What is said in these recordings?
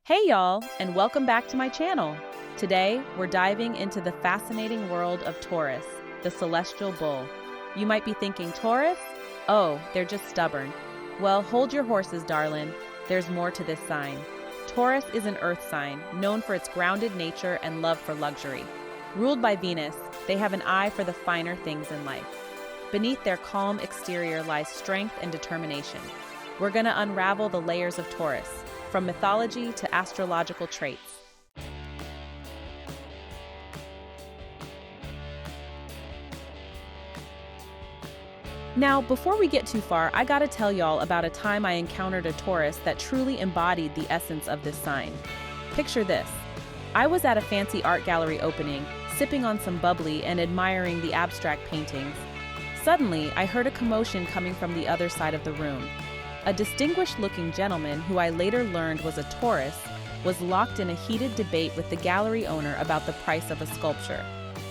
Hey y'all, and welcome back to my channel. Today, we're diving into the fascinating world of Taurus, the celestial bull. You might be thinking, Taurus? Oh, they're just stubborn. Well, hold your horses, darling. There's more to this sign. Taurus is an earth sign, known for its grounded nature and love for luxury. Ruled by Venus, they have an eye for the finer things in life. Beneath their calm exterior lies strength and determination. We're gonna unravel the layers of Taurus, from mythology to astrological traits. Now, before we get too far, I gotta tell y'all about a time I encountered a Taurus that truly embodied the essence of this sign. Picture this. I was at a fancy art gallery opening, sipping on some bubbly and admiring the abstract paintings. Suddenly, I heard a commotion coming from the other side of the room. A distinguished-looking gentleman, who I later learned was a Taurus, was locked in a heated debate with the gallery owner about the price of a sculpture.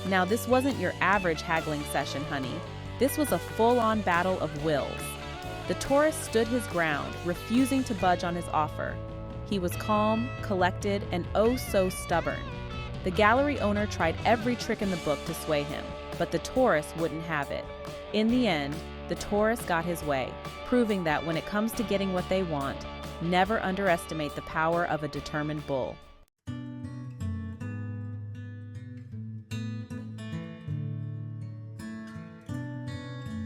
Now, this wasn't your average haggling session, honey. This was a full-on battle of wills. The Taurus stood his ground, refusing to budge on his offer. He was calm, collected, and oh so stubborn. The gallery owner tried every trick in the book to sway him, but the Taurus wouldn't have it. In the end, the Taurus got his way, proving that when it comes to getting what they want, never underestimate the power of a determined bull.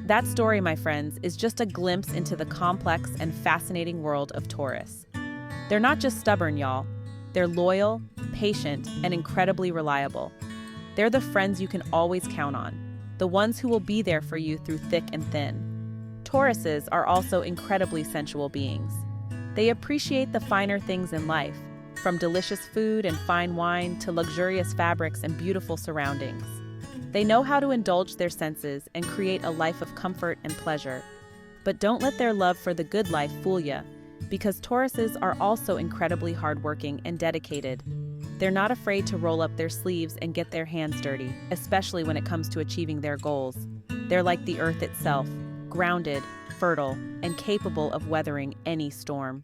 That story, my friends, is just a glimpse into the complex and fascinating world of Taurus. They're not just stubborn, y'all. They're loyal, patient, and incredibly reliable. They're the friends you can always count on, the ones who will be there for you through thick and thin. Tauruses are also incredibly sensual beings. They appreciate the finer things in life, from delicious food and fine wine to luxurious fabrics and beautiful surroundings. They know how to indulge their senses and create a life of comfort and pleasure. But don't let their love for the good life fool you, because Tauruses are also incredibly hardworking and dedicated. They're not afraid to roll up their sleeves and get their hands dirty, especially when it comes to achieving their goals. They're like the earth itself, grounded, fertile, and capable of weathering any storm.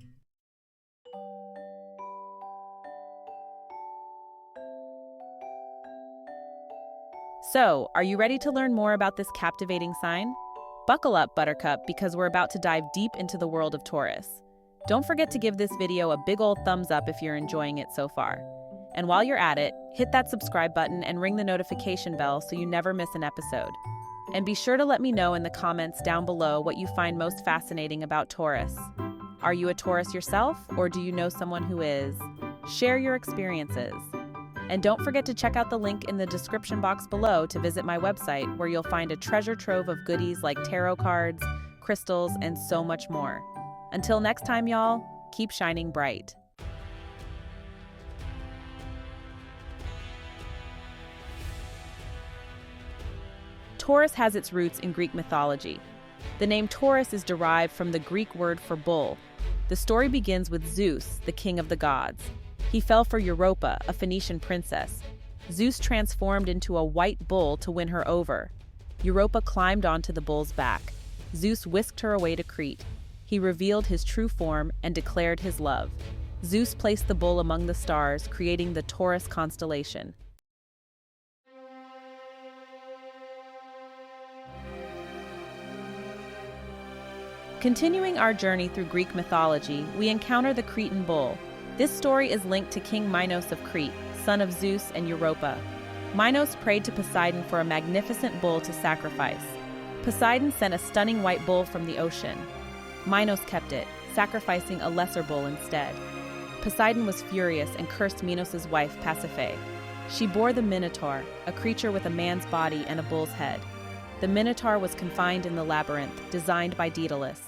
So, are you ready to learn more about this captivating sign? Buckle up, Buttercup, because we're about to dive deep into the world of Taurus. Don't forget to give this video a big old thumbs up if you're enjoying it so far. And while you're at it, hit that subscribe button and ring the notification bell so you never miss an episode. And be sure to let me know in the comments down below what you find most fascinating about Taurus. Are you a Taurus yourself, or do you know someone who is? Share your experiences. And don't forget to check out the link in the description box below to visit my website, where you'll find a treasure trove of goodies like tarot cards, crystals, and so much more. Until next time, y'all, keep shining bright. Taurus has its roots in Greek mythology. The name Taurus is derived from the Greek word for bull. The story begins with Zeus, the king of the gods. He fell for Europa, a Phoenician princess. Zeus transformed into a white bull to win her over. Europa climbed onto the bull's back. Zeus whisked her away to Crete. He revealed his true form and declared his love. Zeus placed the bull among the stars, creating the Taurus constellation. Continuing our journey through Greek mythology, we encounter the Cretan bull. This story is linked to King Minos of Crete, son of Zeus and Europa. Minos prayed to Poseidon for a magnificent bull to sacrifice. Poseidon sent a stunning white bull from the ocean. Minos kept it, sacrificing a lesser bull instead. Poseidon was furious and cursed Minos' wife, Pasiphae. She bore the Minotaur, a creature with a man's body and a bull's head. The Minotaur was confined in the labyrinth, designed by Daedalus.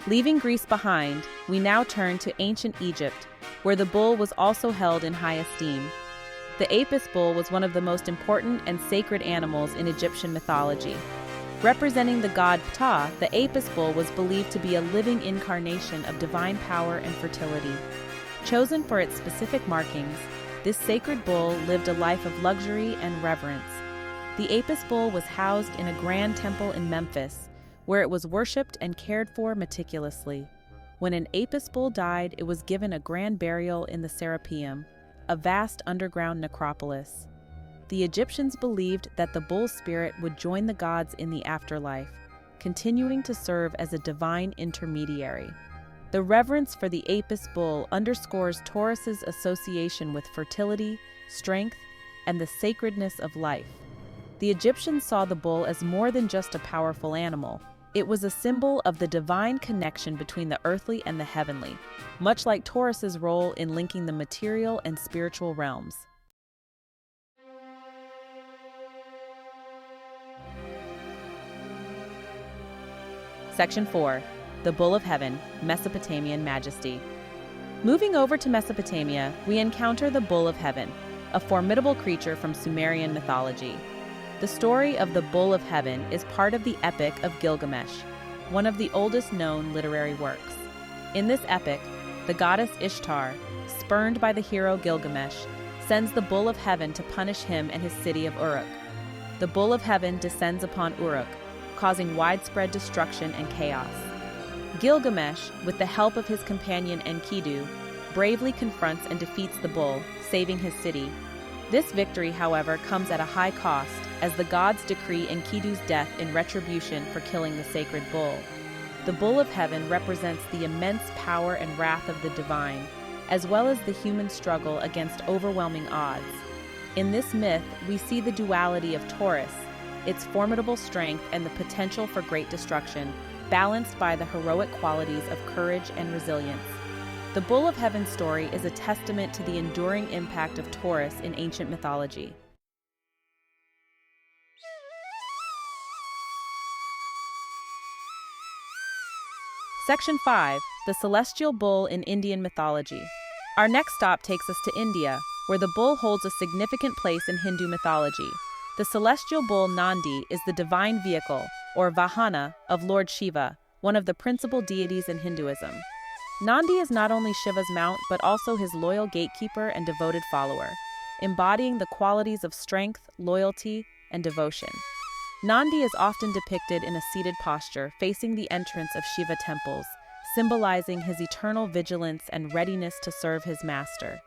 Leaving Greece behind, we now turn to ancient Egypt, where the bull was also held in high esteem. The Apis bull was one of the most important and sacred animals in Egyptian mythology. Representing the god Ptah, the Apis bull was believed to be a living incarnation of divine power and fertility. Chosen for its specific markings, this sacred bull lived a life of luxury and reverence. The Apis bull was housed in a grand temple in Memphis, where it was worshipped and cared for meticulously. When an Apis bull died, it was given a grand burial in the Serapeum, a vast underground necropolis. The Egyptians believed that the bull's spirit would join the gods in the afterlife, continuing to serve as a divine intermediary. The reverence for the Apis bull underscores Taurus's association with fertility, strength, and the sacredness of life. The Egyptians saw the bull as more than just a powerful animal. It was a symbol of the divine connection between the earthly and the heavenly, much like Taurus's role in linking the material and spiritual realms. Section 4. The Bull of Heaven, Mesopotamian Majesty. Moving over to Mesopotamia, we encounter the Bull of Heaven, a formidable creature from Sumerian mythology. The story of the Bull of Heaven is part of the Epic of Gilgamesh, one of the oldest known literary works. In this epic, the goddess Ishtar, spurned by the hero Gilgamesh, sends the Bull of Heaven to punish him and his city of Uruk. The Bull of Heaven descends upon Uruk, causing widespread destruction and chaos. Gilgamesh, with the help of his companion Enkidu, bravely confronts and defeats the bull, saving his city. This victory, however, comes at a high cost, as the gods decree Enkidu's death in retribution for killing the sacred bull. The Bull of Heaven represents the immense power and wrath of the divine, as well as the human struggle against overwhelming odds. In this myth, we see the duality of Taurus, its formidable strength and the potential for great destruction, balanced by the heroic qualities of courage and resilience. The Bull of Heaven story is a testament to the enduring impact of Taurus in ancient mythology. Section 5. The Celestial Bull in Indian Mythology. Our next stop takes us to India, where the bull holds a significant place in Hindu mythology. The celestial bull Nandi is the divine vehicle, or Vahana, of Lord Shiva, one of the principal deities in Hinduism. Nandi is not only Shiva's mount, but also his loyal gatekeeper and devoted follower, embodying the qualities of strength, loyalty, and devotion. Nandi is often depicted in a seated posture, facing the entrance of Shiva temples, symbolizing his eternal vigilance and readiness to serve his master.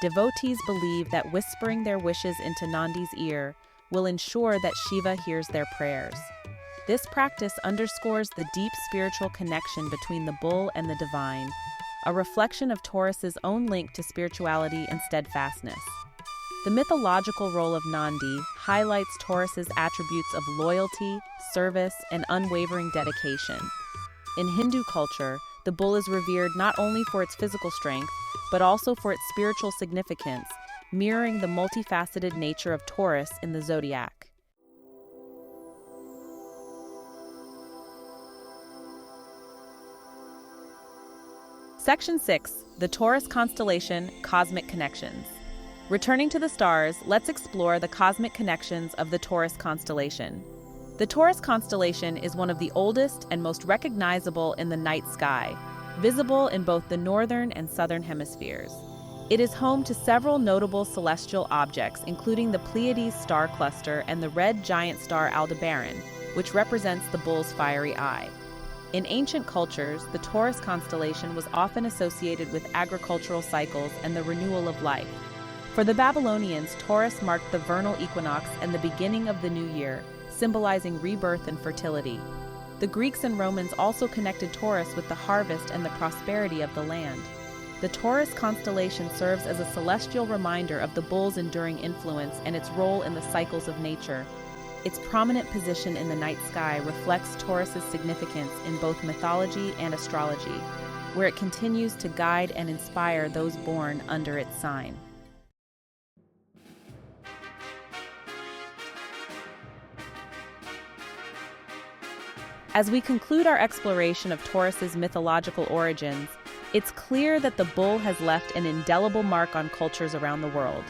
Devotees believe that whispering their wishes into Nandi's ear will ensure that Shiva hears their prayers. This practice underscores the deep spiritual connection between the bull and the divine, a reflection of Taurus's own link to spirituality and steadfastness. The mythological role of Nandi highlights Taurus's attributes of loyalty, service, and unwavering dedication. In Hindu culture, the bull is revered not only for its physical strength, but also for its spiritual significance, mirroring the multifaceted nature of Taurus in the zodiac. Section 6. The Taurus Constellation, Cosmic Connections. Returning to the stars, let's explore the cosmic connections of the Taurus constellation. The Taurus constellation is one of the oldest and most recognizable in the night sky, visible in both the northern and southern hemispheres. It is home to several notable celestial objects, including the Pleiades star cluster and the red giant star Aldebaran, which represents the bull's fiery eye. In ancient cultures, the Taurus constellation was often associated with agricultural cycles and the renewal of life. For the Babylonians, Taurus marked the vernal equinox and the beginning of the new year, symbolizing rebirth and fertility. The Greeks and Romans also connected Taurus with the harvest and the prosperity of the land. The Taurus constellation serves as a celestial reminder of the bull's enduring influence and its role in the cycles of nature. Its prominent position in the night sky reflects Taurus's significance in both mythology and astrology, where it continues to guide and inspire those born under its sign. As we conclude our exploration of Taurus's mythological origins, it's clear that the bull has left an indelible mark on cultures around the world.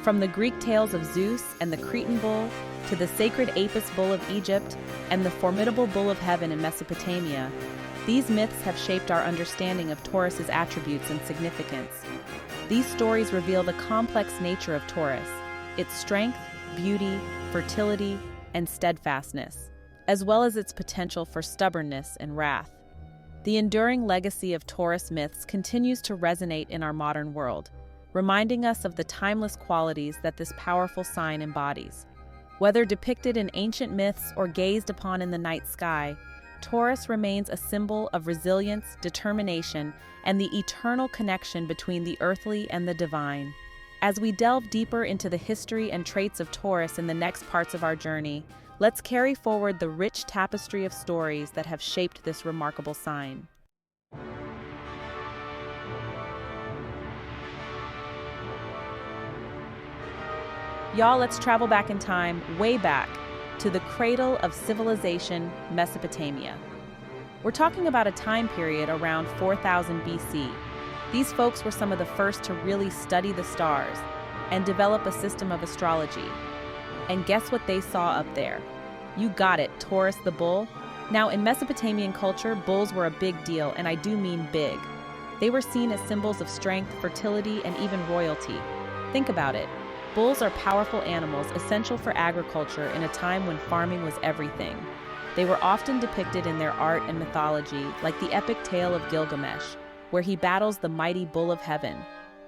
From the Greek tales of Zeus and the Cretan bull, to the sacred Apis bull of Egypt and the formidable bull of heaven in Mesopotamia, these myths have shaped our understanding of Taurus's attributes and significance. These stories reveal the complex nature of Taurus, its strength, beauty, fertility, and steadfastness, as well as its potential for stubbornness and wrath. The enduring legacy of Taurus myths continues to resonate in our modern world, reminding us of the timeless qualities that this powerful sign embodies. Whether depicted in ancient myths or gazed upon in the night sky, Taurus remains a symbol of resilience, determination, and the eternal connection between the earthly and the divine. As we delve deeper into the history and traits of Taurus in the next parts of our journey, let's carry forward the rich tapestry of stories that have shaped this remarkable sign. Y'all, let's travel back in time, way back, to the cradle of civilization, Mesopotamia. We're talking about a time period around 4000 BC. These folks were some of the first to really study the stars and develop a system of astrology. And guess what they saw up there? You got it, Taurus the bull. Now, in Mesopotamian culture, bulls were a big deal, and I do mean big. They were seen as symbols of strength, fertility, and even royalty. Think about it. Bulls are powerful animals essential for agriculture in a time when farming was everything. They were often depicted in their art and mythology, like the epic tale of Gilgamesh, where he battles the mighty bull of heaven.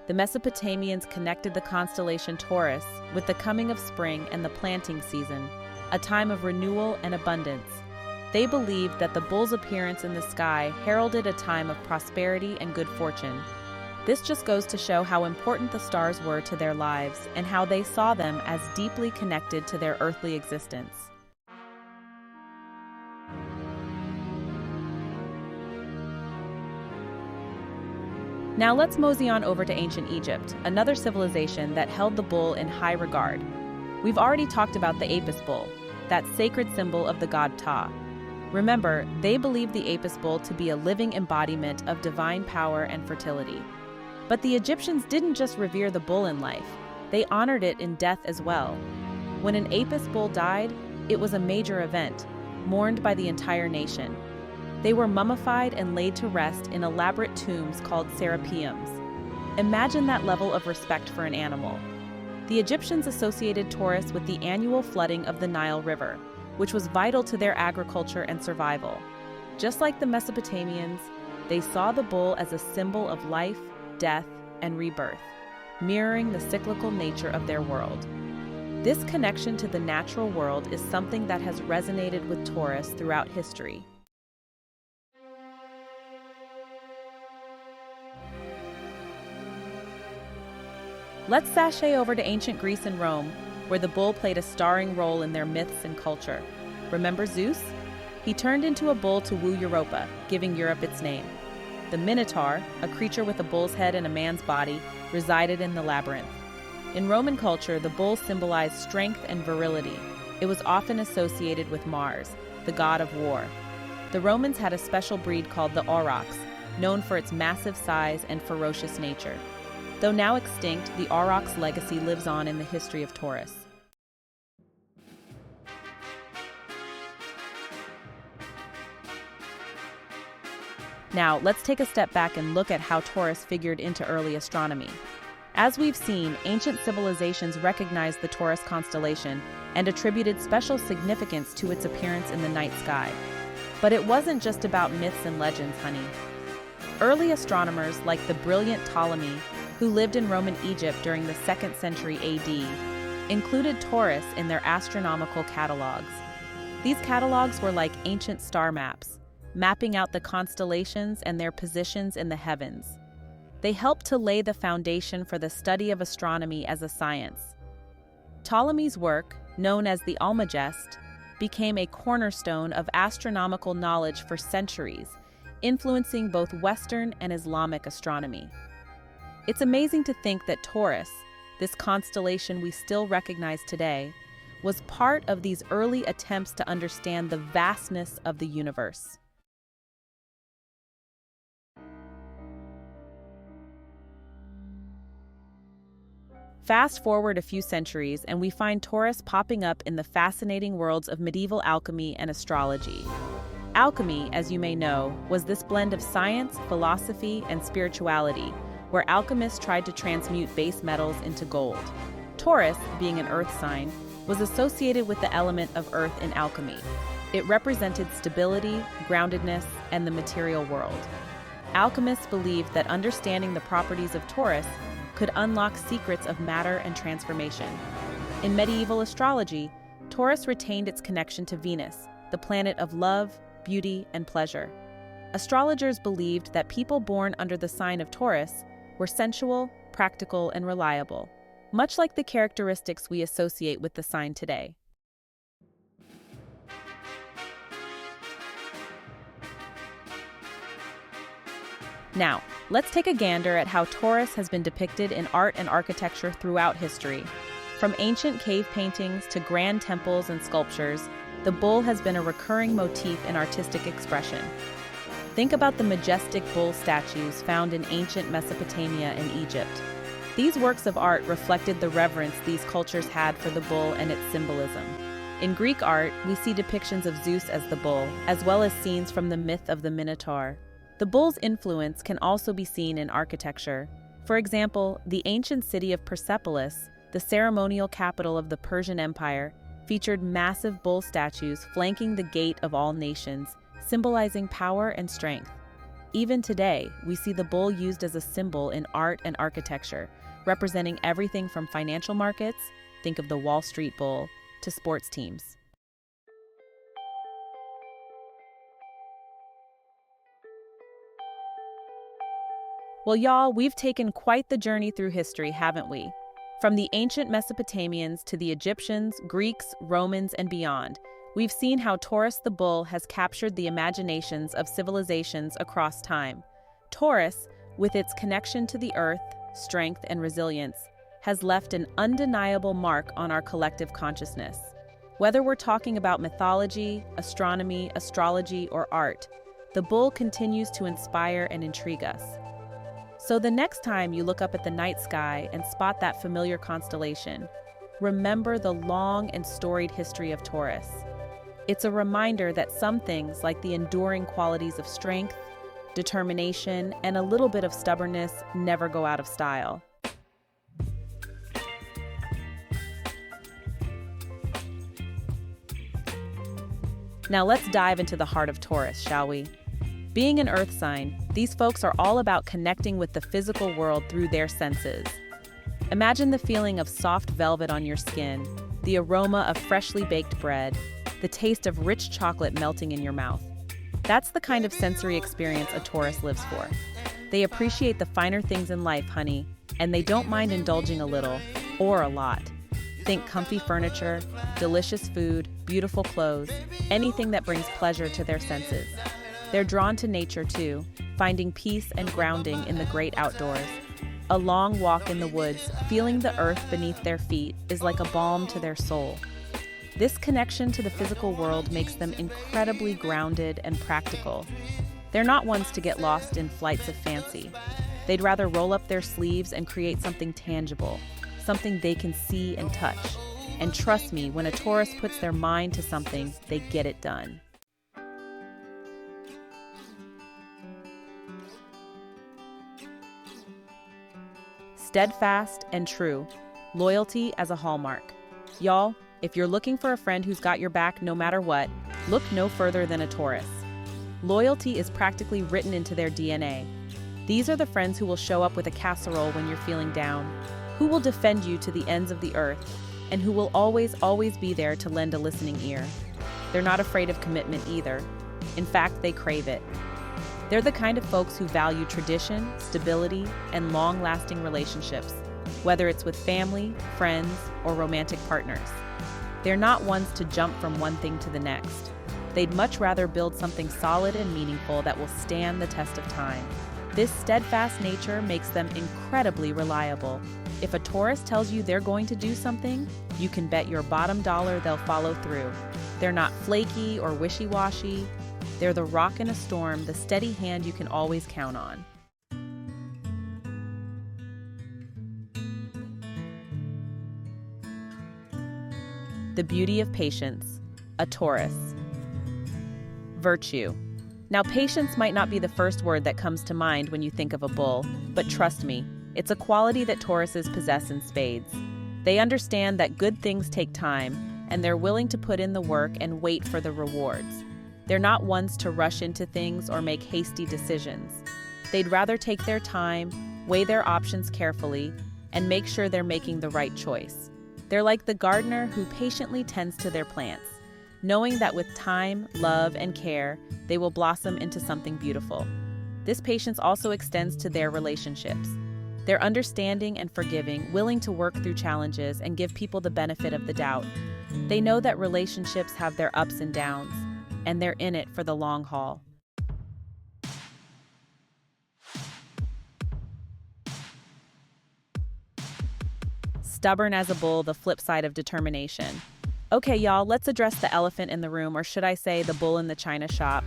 The Mesopotamians connected the constellation Taurus with the coming of spring and the planting season, a time of renewal and abundance. They believed that the bull's appearance in the sky heralded a time of prosperity and good fortune. This just goes to show how important the stars were to their lives and how they saw them as deeply connected to their earthly existence. Now let's mosey on over to ancient Egypt, another civilization that held the bull in high regard. We've already talked about the Apis bull, that sacred symbol of the god Ptah. Remember, they believed the Apis bull to be a living embodiment of divine power and fertility. But the Egyptians didn't just revere the bull in life, they honored it in death as well. When an Apis bull died, it was a major event, mourned by the entire nation. They were mummified and laid to rest in elaborate tombs called serapeums. Imagine that level of respect for an animal. The Egyptians associated Taurus with the annual flooding of the Nile River, which was vital to their agriculture and survival. Just like the Mesopotamians, they saw the bull as a symbol of life, death, and rebirth, mirroring the cyclical nature of their world. This connection to the natural world is something that has resonated with Taurus throughout history. Let's sashay over to ancient Greece and Rome, where the bull played a starring role in their myths and culture. Remember Zeus? He turned into a bull to woo Europa, giving Europe its name. The Minotaur, a creature with a bull's head and a man's body, resided in the labyrinth. In Roman culture, the bull symbolized strength and virility. It was often associated with Mars, the god of war. The Romans had a special breed called the aurochs, known for its massive size and ferocious nature. Though now extinct, the aurochs' legacy lives on in the history of Taurus. Now, let's take a step back and look at how Taurus figured into early astronomy. As we've seen, ancient civilizations recognized the Taurus constellation and attributed special significance to its appearance in the night sky. But it wasn't just about myths and legends, honey. Early astronomers like the brilliant Ptolemy, who lived in Roman Egypt during the 2nd century AD, included Taurus in their astronomical catalogs. These catalogs were like ancient star maps, mapping out the constellations and their positions in the heavens. They helped to lay the foundation for the study of astronomy as a science. Ptolemy's work, known as the Almagest, became a cornerstone of astronomical knowledge for centuries, influencing both Western and Islamic astronomy. It's amazing to think that Taurus, this constellation we still recognize today, was part of these early attempts to understand the vastness of the universe. Fast forward a few centuries, and we find Taurus popping up in the fascinating worlds of medieval alchemy and astrology. Alchemy, as you may know, was this blend of science, philosophy, and spirituality, where alchemists tried to transmute base metals into gold. Taurus, being an earth sign, was associated with the element of earth in alchemy. It represented stability, groundedness, and the material world. Alchemists believed that understanding the properties of Taurus could unlock secrets of matter and transformation. In medieval astrology, Taurus retained its connection to Venus, the planet of love, beauty, and pleasure. Astrologers believed that people born under the sign of Taurus were sensual, practical, and reliable, much like the characteristics we associate with the sign today. Now, let's take a gander at how Taurus has been depicted in art and architecture throughout history. From ancient cave paintings to grand temples and sculptures, the bull has been a recurring motif in artistic expression. Think about the majestic bull statues found in ancient Mesopotamia and Egypt. These works of art reflected the reverence these cultures had for the bull and its symbolism. In Greek art, we see depictions of Zeus as the bull, as well as scenes from the myth of the Minotaur. The bull's influence can also be seen in architecture. For example, the ancient city of Persepolis, the ceremonial capital of the Persian Empire, featured massive bull statues flanking the gate of all nations, symbolizing power and strength. Even today, we see the bull used as a symbol in art and architecture, representing everything from financial markets, think of the Wall Street Bull, to sports teams. Well, y'all, we've taken quite the journey through history, haven't we? From the ancient Mesopotamians to the Egyptians, Greeks, Romans, and beyond, we've seen how Taurus the bull has captured the imaginations of civilizations across time. Taurus, with its connection to the earth, strength, and resilience, has left an undeniable mark on our collective consciousness. Whether we're talking about mythology, astronomy, astrology, or art, the bull continues to inspire and intrigue us. So the next time you look up at the night sky and spot that familiar constellation, remember the long and storied history of Taurus. It's a reminder that some things, like the enduring qualities of strength, determination, and a little bit of stubbornness, never go out of style. Now let's dive into the heart of Taurus, shall we? Being an earth sign, these folks are all about connecting with the physical world through their senses. Imagine the feeling of soft velvet on your skin, the aroma of freshly baked bread, the taste of rich chocolate melting in your mouth. That's the kind of sensory experience a Taurus lives for. They appreciate the finer things in life, honey, and they don't mind indulging a little, or a lot. Think comfy furniture, delicious food, beautiful clothes, anything that brings pleasure to their senses. They're drawn to nature too, finding peace and grounding in the great outdoors. A long walk in the woods, feeling the earth beneath their feet, is like a balm to their soul. This connection to the physical world makes them incredibly grounded and practical. They're not ones to get lost in flights of fancy. They'd rather roll up their sleeves and create something tangible, something they can see and touch. And trust me, when a Taurus puts their mind to something, they get it done. Steadfast and true. Loyalty as a hallmark. Y'all, if you're looking for a friend who's got your back no matter what, look no further than a Taurus. Loyalty is practically written into their DNA. These are the friends who will show up with a casserole when you're feeling down, who will defend you to the ends of the earth, and who will always be there to lend a listening ear. They're not afraid of commitment either. In fact, they crave it. They're the kind of folks who value tradition, stability, and long-lasting relationships, whether it's with family, friends, or romantic partners. They're not ones to jump from one thing to the next. They'd much rather build something solid and meaningful that will stand the test of time. This steadfast nature makes them incredibly reliable. If a Taurus tells you they're going to do something, you can bet your bottom dollar they'll follow through. They're not flaky or wishy-washy. They're the rock in a storm, the steady hand you can always count on. The beauty of patience, a Taurus. Virtue. Now, patience might not be the first word that comes to mind when you think of a bull, but trust me, it's a quality that Tauruses possess in spades. They understand that good things take time, and they're willing to put in the work and wait for the rewards. They're not ones to rush into things or make hasty decisions. They'd rather take their time, weigh their options carefully, and make sure they're making the right choice. They're like the gardener who patiently tends to their plants, knowing that with time, love, and care, they will blossom into something beautiful. This patience also extends to their relationships. They're understanding and forgiving, willing to work through challenges and give people the benefit of the doubt. They know that relationships have their ups and downs, and they're in it for the long haul. Stubborn as a bull, the flip side of determination. Okay, y'all, let's address the elephant in the room, or should I say the bull in the china shop.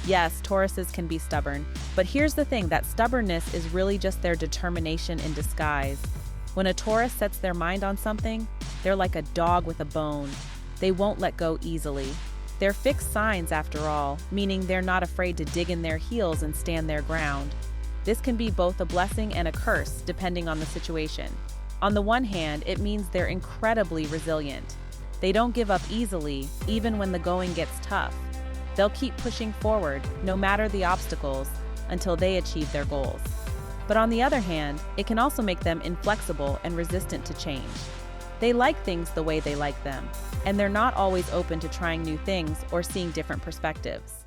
Yes, Tauruses can be stubborn, but here's the thing, that stubbornness is really just their determination in disguise. When a Taurus sets their mind on something, they're like a dog with a bone. They won't let go easily. They're fixed signs after all, meaning they're not afraid to dig in their heels and stand their ground. This can be both a blessing and a curse, depending on the situation. On the one hand, it means they're incredibly resilient. They don't give up easily, even when the going gets tough. They'll keep pushing forward, no matter the obstacles, until they achieve their goals. But on the other hand, it can also make them inflexible and resistant to change. They like things the way they like them, and they're not always open to trying new things or seeing different perspectives.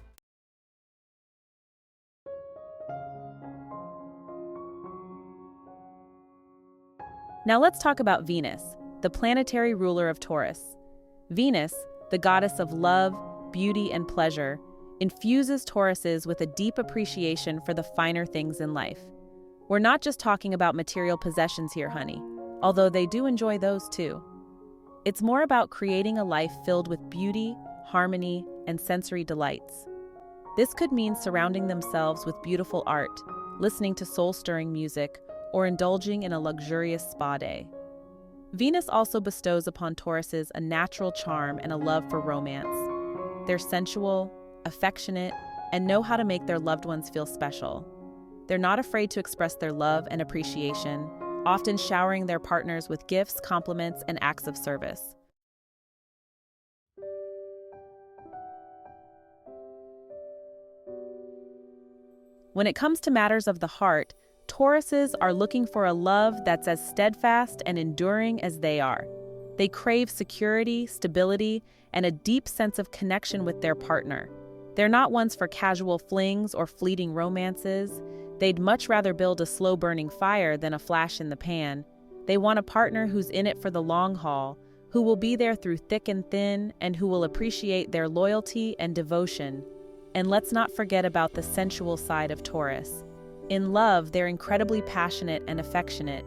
Now let's talk about Venus, the planetary ruler of Taurus. Venus, the goddess of love, beauty, and pleasure, infuses Tauruses with a deep appreciation for the finer things in life. We're not just talking about material possessions here, honey, although they do enjoy those too. It's more about creating a life filled with beauty, harmony, and sensory delights. This could mean surrounding themselves with beautiful art, listening to soul-stirring music, or indulging in a luxurious spa day. Venus also bestows upon Tauruses a natural charm and a love for romance. They're sensual, affectionate, and know how to make their loved ones feel special. They're not afraid to express their love and appreciation, often showering their partners with gifts, compliments, and acts of service. When it comes to matters of the heart, Tauruses are looking for a love that's as steadfast and enduring as they are. They crave security, stability, and a deep sense of connection with their partner. They're not ones for casual flings or fleeting romances. They'd much rather build a slow-burning fire than a flash in the pan. They want a partner who's in it for the long haul, who will be there through thick and thin, and who will appreciate their loyalty and devotion. And let's not forget about the sensual side of Taurus. In love, they're incredibly passionate and affectionate.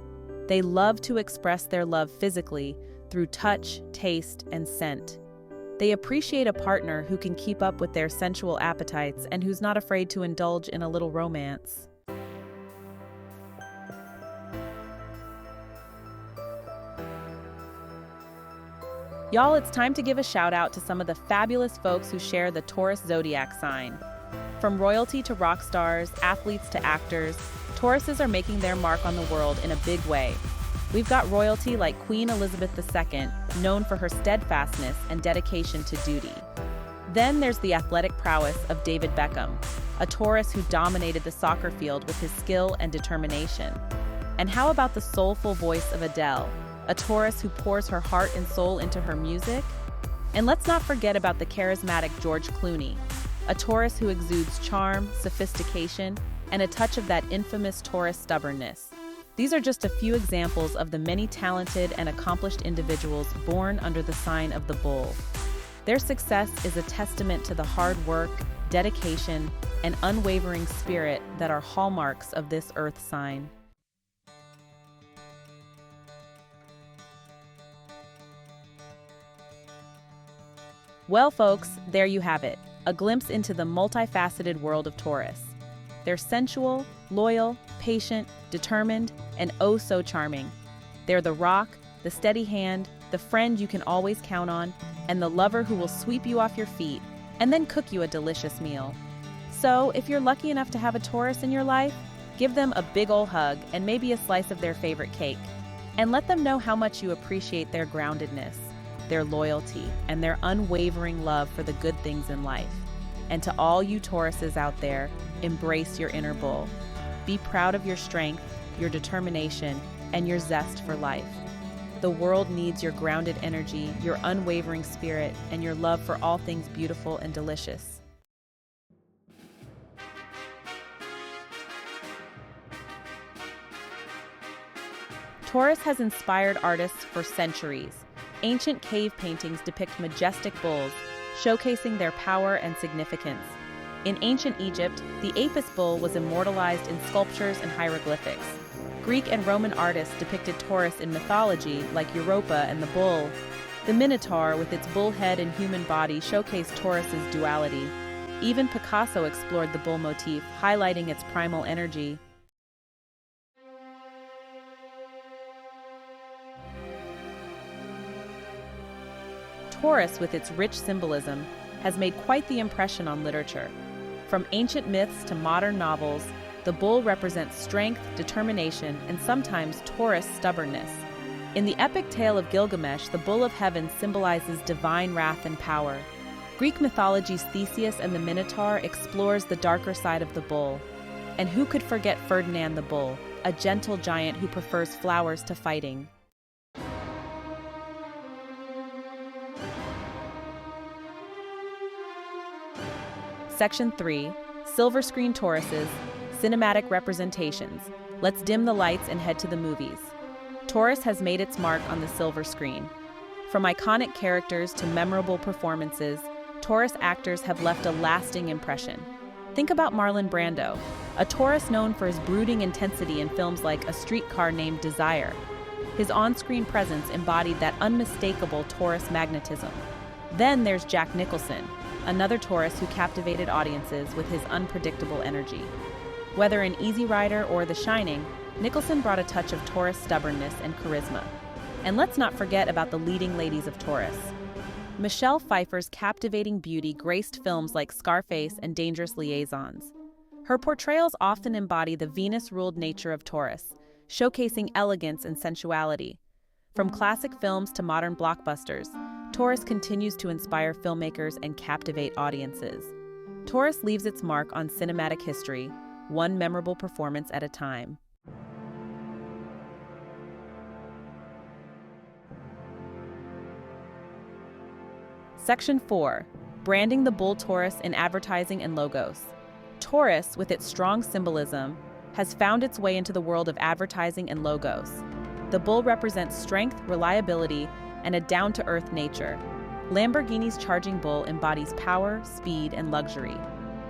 They love to express their love physically through touch, taste, and scent. They appreciate a partner who can keep up with their sensual appetites and who's not afraid to indulge in a little romance. Y'all, it's time to give a shout out to some of the fabulous folks who share the Taurus zodiac sign. From royalty to rock stars, athletes to actors, Tauruses are making their mark on the world in a big way. We've got royalty like Queen Elizabeth II, known for her steadfastness and dedication to duty. Then there's the athletic prowess of David Beckham, a Taurus who dominated the soccer field with his skill and determination. And how about the soulful voice of Adele, a Taurus who pours her heart and soul into her music? And let's not forget about the charismatic George Clooney, a Taurus who exudes charm, sophistication, and a touch of that infamous Taurus stubbornness. These are just a few examples of the many talented and accomplished individuals born under the sign of the bull. Their success is a testament to the hard work, dedication, and unwavering spirit that are hallmarks of this earth sign. Well, folks, there you have it. A glimpse into the multifaceted world of Taurus. They're sensual, loyal, patient, determined, and oh so charming. They're the rock, the steady hand, the friend you can always count on, and the lover who will sweep you off your feet and then cook you a delicious meal. So, if you're lucky enough to have a Taurus in your life, give them a big ol' hug and maybe a slice of their favorite cake. And let them know how much you appreciate their groundedness, their loyalty, and their unwavering love for the good things in life. And to all you Tauruses out there, embrace your inner bull. Be proud of your strength, your determination, and your zest for life. The world needs your grounded energy, your unwavering spirit, and your love for all things beautiful and delicious. Taurus has inspired artists for centuries. Ancient cave paintings depict majestic bulls, showcasing their power and significance. In ancient Egypt, the Apis bull was immortalized in sculptures and hieroglyphics. Greek and Roman artists depicted Taurus in mythology, like Europa and the bull. The Minotaur, with its bull head and human body, showcased Taurus's duality. Even Picasso explored the bull motif, highlighting its primal energy. Taurus, with its rich symbolism, has made quite the impression on literature. From ancient myths to modern novels, the bull represents strength, determination, and sometimes Taurus stubbornness. In the epic tale of Gilgamesh, the bull of heaven symbolizes divine wrath and power. Greek mythology's Theseus and the Minotaur explores the darker side of the bull. And who could forget Ferdinand the Bull, a gentle giant who prefers flowers to fighting? Section 3, Silver Screen Tauruses, Cinematic Representations. Let's dim the lights and head to the movies. Taurus has made its mark on the silver screen. From iconic characters to memorable performances, Taurus actors have left a lasting impression. Think about Marlon Brando, a Taurus known for his brooding intensity in films like A Streetcar Named Desire. His on-screen presence embodied that unmistakable Taurus magnetism. Then there's Jack Nicholson, another Taurus who captivated audiences with his unpredictable energy. Whether in Easy Rider or The Shining, Nicholson brought a touch of Taurus stubbornness and charisma. And let's not forget about the leading ladies of Taurus. Michelle Pfeiffer's captivating beauty graced films like Scarface and Dangerous Liaisons. Her portrayals often embody the Venus-ruled nature of Taurus, showcasing elegance and sensuality. From classic films to modern blockbusters, Taurus continues to inspire filmmakers and captivate audiences. Taurus leaves its mark on cinematic history, one memorable performance at a time. Section 4, Branding the Bull Taurus in Advertising and Logos. Taurus, with its strong symbolism, has found its way into the world of advertising and logos. The bull represents strength, reliability, and a down-to-earth nature. Lamborghini's charging bull embodies power, speed, and luxury.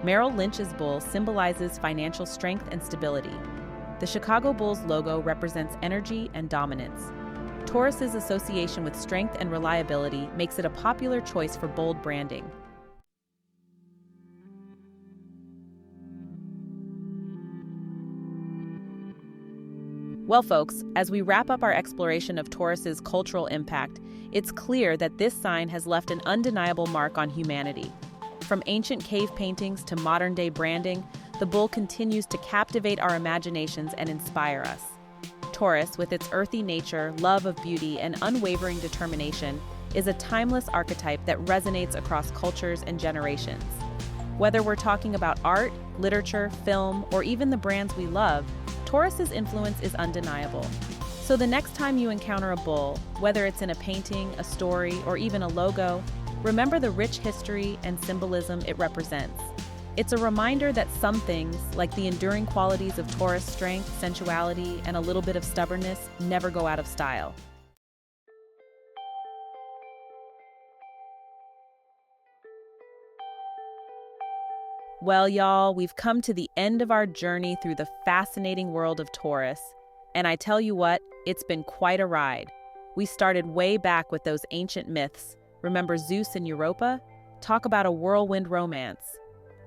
Merrill Lynch's bull symbolizes financial strength and stability. The Chicago Bulls logo represents energy and dominance. Taurus's association with strength and reliability makes it a popular choice for bold branding. Well, folks, as we wrap up our exploration of Taurus's cultural impact, it's clear that this sign has left an undeniable mark on humanity. From ancient cave paintings to modern-day branding, the bull continues to captivate our imaginations and inspire us. Taurus, with its earthy nature, love of beauty, and unwavering determination, is a timeless archetype that resonates across cultures and generations. Whether we're talking about art, literature, film, or even the brands we love, Taurus's influence is undeniable. So the next time you encounter a bull, whether it's in a painting, a story, or even a logo, remember the rich history and symbolism it represents. It's a reminder that some things, like the enduring qualities of Taurus strength, sensuality, and a little bit of stubbornness, never go out of style. Well, y'all, we've come to the end of our journey through the fascinating world of Taurus. And I tell you what, it's been quite a ride. We started way back with those ancient myths. Remember Zeus and Europa? Talk about a whirlwind romance.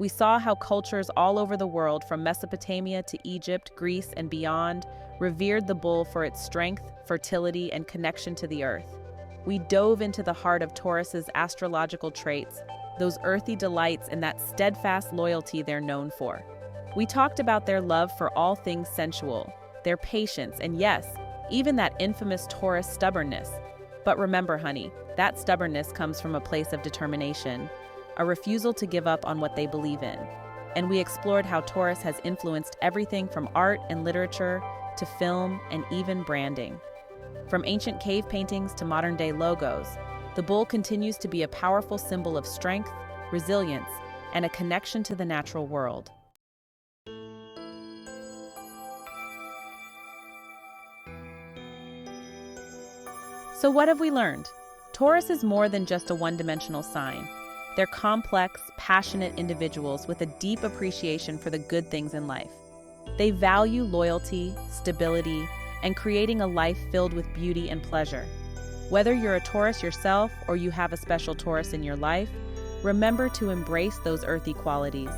We saw how cultures all over the world, from Mesopotamia to Egypt, Greece, and beyond, revered the bull for its strength, fertility, and connection to the earth. We dove into the heart of Taurus's astrological traits, those earthy delights and that steadfast loyalty they're known for. We talked about their love for all things sensual, their patience, and yes, even that infamous Taurus stubbornness. But remember, honey, that stubbornness comes from a place of determination, a refusal to give up on what they believe in. And we explored how Taurus has influenced everything from art and literature to film and even branding. From ancient cave paintings to modern-day logos, the bull continues to be a powerful symbol of strength, resilience, and a connection to the natural world. So what have we learned? Taurus is more than just a one-dimensional sign. They're complex, passionate individuals with a deep appreciation for the good things in life. They value loyalty, stability, and creating a life filled with beauty and pleasure. Whether you're a Taurus yourself or you have a special Taurus in your life, remember to embrace those earthy qualities.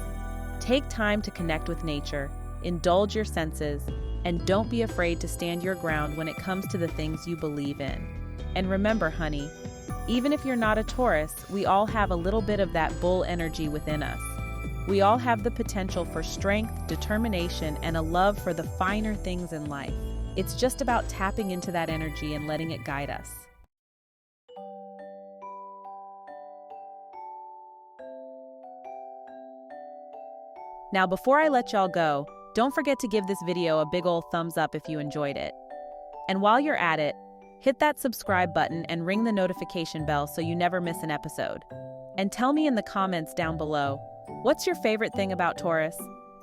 Take time to connect with nature, indulge your senses, and don't be afraid to stand your ground when it comes to the things you believe in. And remember, honey, even if you're not a Taurus, we all have a little bit of that bull energy within us. We all have the potential for strength, determination, and a love for the finer things in life. It's just about tapping into that energy and letting it guide us. Now, before I let y'all go, don't forget to give this video a big ol' thumbs up if you enjoyed it. And while you're at it, hit that subscribe button and ring the notification bell so you never miss an episode. And tell me in the comments down below, what's your favorite thing about Taurus?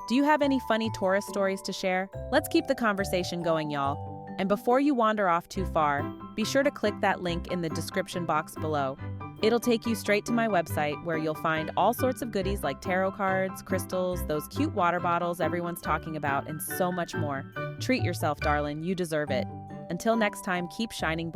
Do you have any funny Taurus stories to share? Let's keep the conversation going, y'all. And before you wander off too far, be sure to click that link in the description box below. It'll take you straight to my website where you'll find all sorts of goodies like tarot cards, crystals, those cute water bottles everyone's talking about, and so much more. Treat yourself, darling. You deserve it. Until next time, keep shining bright.